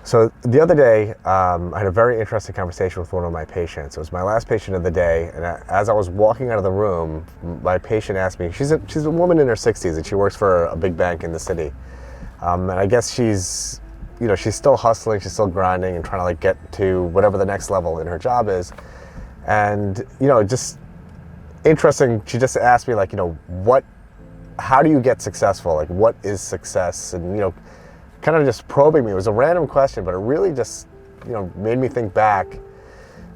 So the other day, I had a very interesting conversation with one of my patients. It was my last patient of the day, and as I was walking out of the room, my patient asked me, she's a woman in her 60s, and she works for a big bank in the city. And I guess she's still hustling, she's still grinding and trying to like get to whatever the next level in her job is. And, just interesting, she just asked me like, how do you get successful? Like, what is success? And, kind of just probing me. It was a random question, but it really just, made me think back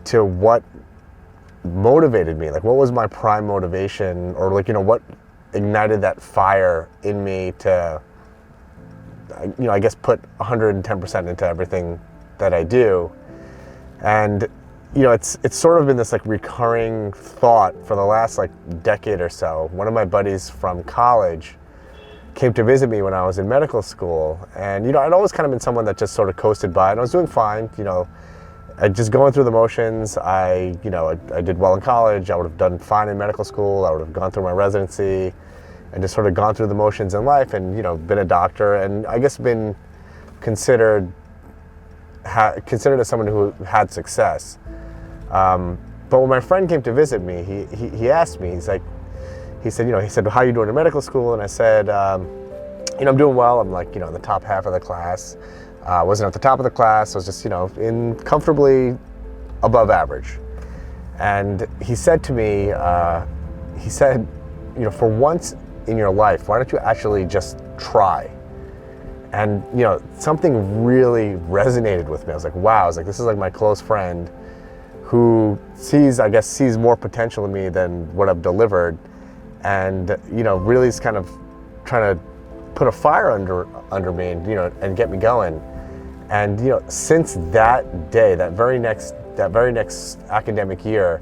to what motivated me. Like, what was my prime motivation, or like, what ignited that fire in me to, I guess put 110% into everything that I do. And, it's sort of been this like recurring thought for the last like decade or so. One of my buddies from college came to visit me when I was in medical school, and I'd always kind of been someone that just sort of coasted by, and I was doing fine. I just going through the motions. I did well in college. I would have done fine in medical school. I would have gone through my residency, and just sort of gone through the motions in life, and been a doctor, and I guess been considered as someone who had success. But when my friend came to visit me, he asked me. He said, how are you doing in medical school? And I said, I'm doing well. I'm like, in the top half of the class. I wasn't at the top of the class. I was just, in comfortably above average. And he said to me, for once in your life, why don't you actually just try? And, something really resonated with me. I was like, wow. I was like, this is like my close friend who sees more potential in me than what I've delivered. And really is kind of trying to put a fire under me, and get me going. And since that day, that very next academic year,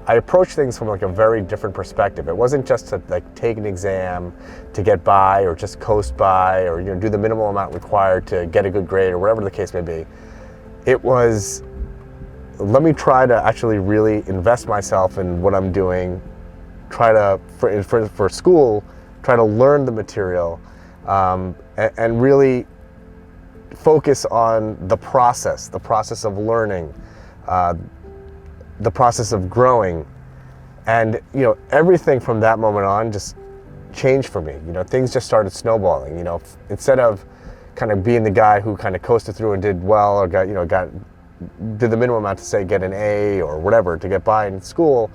I approached things from like a very different perspective. It wasn't just to like take an exam to get by, or just coast by, or do the minimal amount required to get a good grade, or whatever the case may be. It was, let me try to actually really invest myself in what I'm doing. Try to, for school, try to learn the material, and really focus on the process of learning, the process of growing. And, everything from that moment on just changed for me. Things just started snowballing. Instead of kind of being the guy who kind of coasted through and did well, or did the minimum amount to say get an A or whatever to get by in school,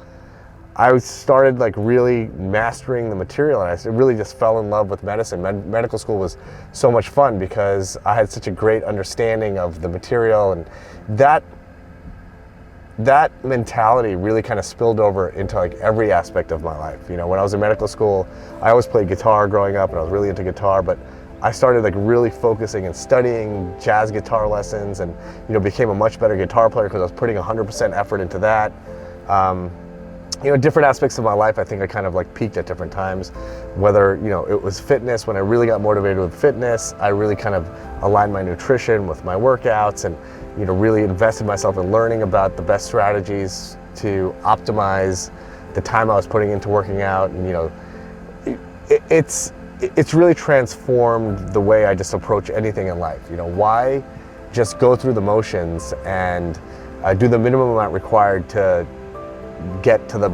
I started like really mastering the material, and I really just fell in love with medicine. Medical school was so much fun because I had such a great understanding of the material, and that mentality really kind of spilled over into like every aspect of my life. When I was in medical school, I always played guitar growing up, and I was really into guitar, but I started like really focusing and studying jazz guitar lessons, and became a much better guitar player because I was putting 100% effort into that. Different aspects of my life, I think I kind of like peaked at different times. Whether, it was fitness, when I really got motivated with fitness, I really kind of aligned my nutrition with my workouts, and, really invested myself in learning about the best strategies to optimize the time I was putting into working out. And, it's really transformed the way I just approach anything in life. Why just go through the motions and do the minimum amount required to get to the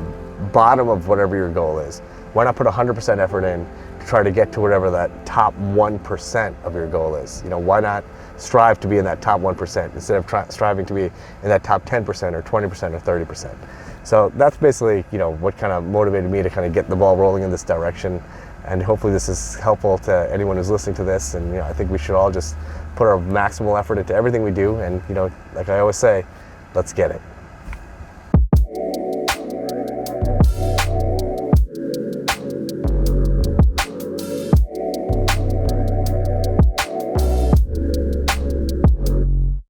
bottom of whatever your goal is? Why not put 100% effort in to try to get to whatever that top 1% of your goal is? Why not strive to be in that top 1% instead of striving to be in that top 10% or 20% or 30%? So that's basically, what kind of motivated me to kind of get the ball rolling in this direction. And hopefully this is helpful to anyone who's listening to this. And, I think we should all just put our maximal effort into everything we do. And, like I always say, let's get it.